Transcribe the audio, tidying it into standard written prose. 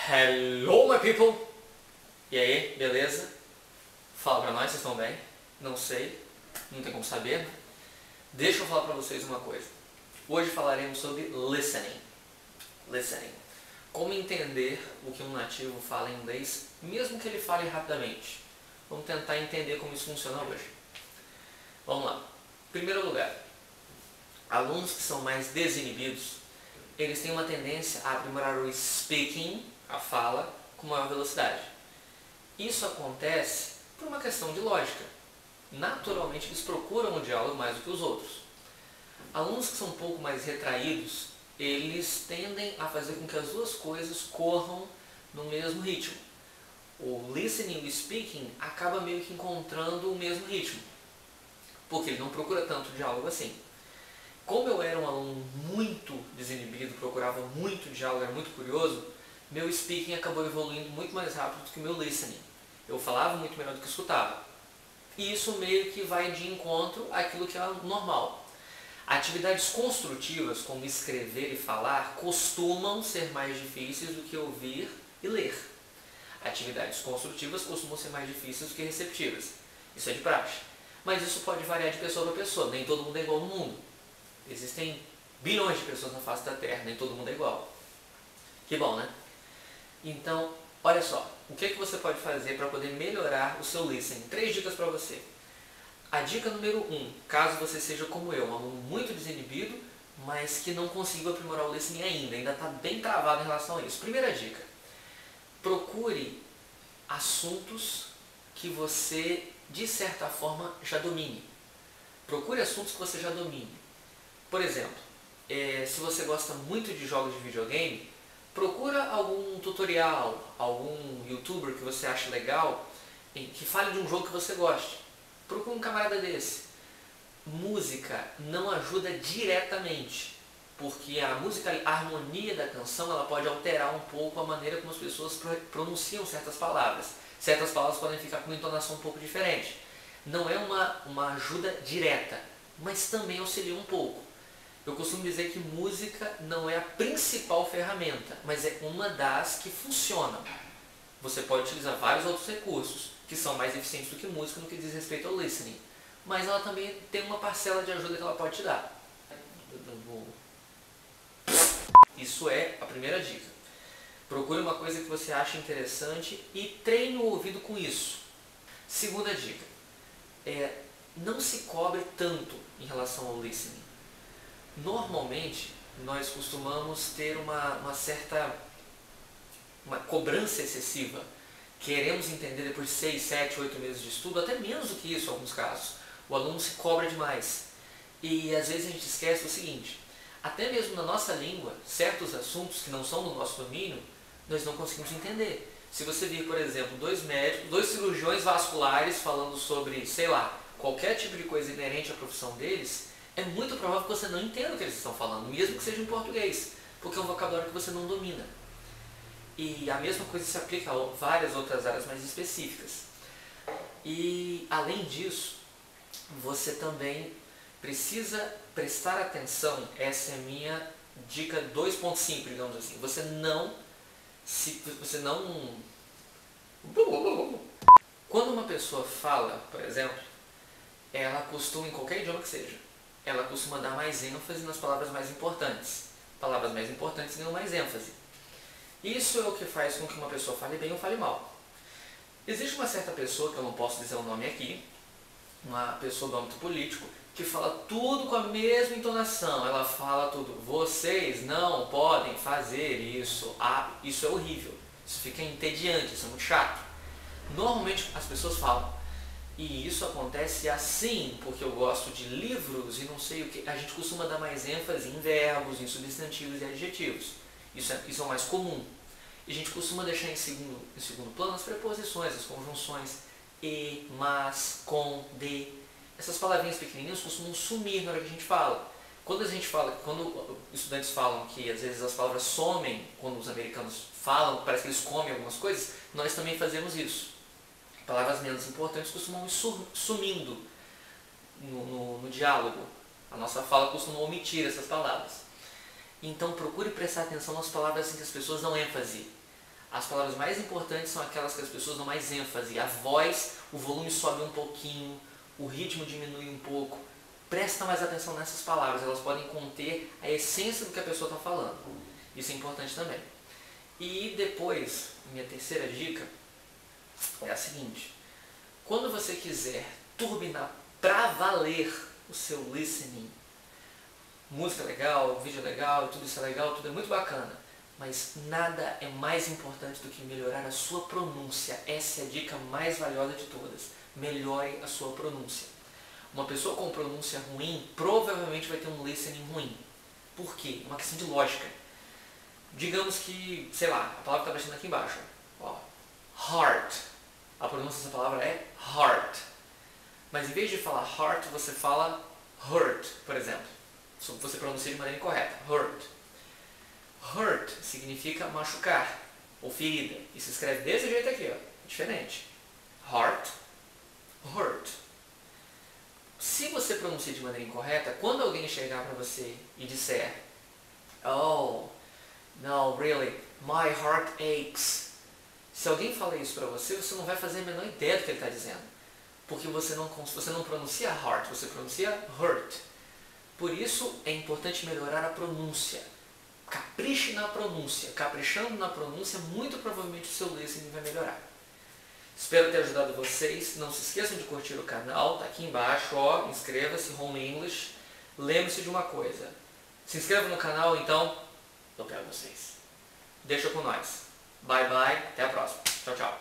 Hello, my people! E aí, beleza? Fala pra nós, vocês estão bem? Não sei, não tem como saber, né? Deixa eu falar pra vocês uma coisa. Hoje falaremos sobre listening. Listening. Como entender o que um nativo fala em inglês, mesmo que ele fale rapidamente. Vamos tentar entender como isso funciona hoje. Vamos lá. Em primeiro lugar, alunos que são mais desinibidos, eles têm uma tendência a aprimorar o speaking, a fala, com maior velocidade. Isso acontece por uma questão de lógica. Naturalmente, eles procuram o diálogo mais do que os outros. Alunos que são um pouco mais retraídos, eles tendem a fazer com que as duas coisas corram no mesmo ritmo. O listening e o speaking acaba meio que encontrando o mesmo ritmo, porque ele não procura tanto diálogo assim. Como eu era um aluno muito desinibido, procurava muito diálogo, era muito curioso, meu speaking acabou evoluindo muito mais rápido do que o meu listening. Eu falava muito melhor do que escutava. E isso meio que vai de encontro àquilo que é normal. Atividades construtivas, como escrever e falar, costumam ser mais difíceis do que ouvir e ler. Atividades construtivas costumam ser mais difíceis do que receptivas. Isso é de praxe. Mas isso pode variar de pessoa para pessoa. Nem todo mundo é igual no mundo. Existem bilhões de pessoas na face da Terra, nem todo mundo é igual. Que bom, né? Então, olha só. O que você pode fazer para poder melhorar o seu listening? 3 dicas para você. A dica número 1, caso você seja como eu, um aluno muito desinibido, mas que não conseguiu aprimorar o listening ainda está bem travado em relação a isso. Primeira dica, procure assuntos que você, de certa forma, já domine. Procure assuntos que você já domine. Por exemplo, se você gosta muito de jogos de videogame, procura algum tutorial, algum youtuber que você acha legal, que fale de um jogo que você goste. Procura um camarada desse. Música não ajuda diretamente, porque a música, a harmonia da canção, ela pode alterar um pouco a maneira como as pessoas pronunciam certas palavras. Certas palavras podem ficar com uma entonação um pouco diferente. Não é uma ajuda direta, mas também auxilia um pouco. Eu costumo dizer que música não é a principal ferramenta, mas é uma das que funcionam. Você pode utilizar vários outros recursos, que são mais eficientes do que música no que diz respeito ao listening. Mas ela também tem uma parcela de ajuda que ela pode te dar. Isso é a primeira dica. Procure uma coisa que você acha interessante e treine o ouvido com isso. Segunda dica. Não se cobre tanto em relação ao listening. Normalmente, nós costumamos ter uma certa cobrança excessiva. Queremos entender depois de 6, 7, 8 meses de estudo, até menos do que isso em alguns casos. O aluno se cobra demais. E às vezes a gente esquece o seguinte, até mesmo na nossa língua, certos assuntos que não são do nosso domínio, nós não conseguimos entender. Se você vir, por exemplo, 2 médicos, 2 cirurgiões vasculares falando sobre, sei lá, qualquer tipo de coisa inerente à profissão deles, é muito provável que você não entenda o que eles estão falando, mesmo que seja em português, porque é um vocabulário que você não domina. E a mesma coisa se aplica a várias outras áreas mais específicas. E, além disso, você também precisa prestar atenção, essa é a minha dica 2.5, digamos assim. Você não... Quando uma pessoa fala, por exemplo, ela costuma, em qualquer idioma que seja, ela costuma dar mais ênfase nas palavras mais importantes. Palavras mais importantes ganham mais ênfase. Isso é o que faz com que uma pessoa fale bem ou fale mal. Existe uma certa pessoa, que eu não posso dizer o nome aqui, uma pessoa do âmbito político, que fala tudo com a mesma entonação. Ela fala tudo, vocês não podem fazer isso. Isso é horrível. Isso fica entediante, isso é muito chato. Normalmente as pessoas falam, e isso acontece assim, porque eu gosto de livros e não sei o que. A gente costuma dar mais ênfase em verbos, em substantivos e adjetivos. Isso é o mais comum. E a gente costuma deixar em segundo plano as preposições, as conjunções e, mas, com, de. Essas palavrinhas pequenininhas costumam sumir na hora que a gente fala. Quando estudantes falam que às vezes as palavras somem quando os americanos falam, parece que eles comem algumas coisas, nós também fazemos isso. Palavras menos importantes costumam ir sumindo no diálogo. A nossa fala costuma omitir essas palavras. Então procure prestar atenção nas palavras em que as pessoas dão ênfase. As palavras mais importantes são aquelas que as pessoas dão mais ênfase. A voz, o volume sobe um pouquinho, o ritmo diminui um pouco. Presta mais atenção nessas palavras, elas podem conter a essência do que a pessoa está falando. Isso é importante também. E depois, minha terceira dica é a seguinte. Quando você quiser turbinar pra valer o seu listening, música legal, vídeo legal, tudo isso é legal, tudo é muito bacana. Mas nada é mais importante do que melhorar a sua pronúncia. Essa é a dica mais valiosa de todas. Melhore a sua pronúncia. Uma pessoa com pronúncia ruim provavelmente vai ter um listening ruim. Por quê? É uma questão de lógica. Digamos que, sei lá, a palavra está aparecendo aqui embaixo. Ó, heart. A pronúncia dessa palavra é heart. Mas em vez de falar heart, você fala hurt, por exemplo. Você pronuncia de maneira incorreta. Hurt. Hurt significa machucar ou ferida. E se escreve desse jeito aqui, ó. Diferente. Heart, hurt. Se você pronuncia de maneira incorreta, quando alguém chegar para você e disser "Oh, no, really, my heart aches." Se alguém falar isso para você, você não vai fazer a menor ideia do que ele está dizendo. Porque você não pronuncia heart, você pronuncia hurt. Por isso é importante melhorar a pronúncia. Capriche na pronúncia. Caprichando na pronúncia, muito provavelmente o seu listening vai melhorar. Espero ter ajudado vocês. Não se esqueçam de curtir o canal. Tá aqui embaixo, ó. Inscreva-se, Home English. Lembre-se de uma coisa. Se inscreva no canal, então eu quero vocês. Deixa com nós. Bye, bye. Até a próxima. Tchau, tchau.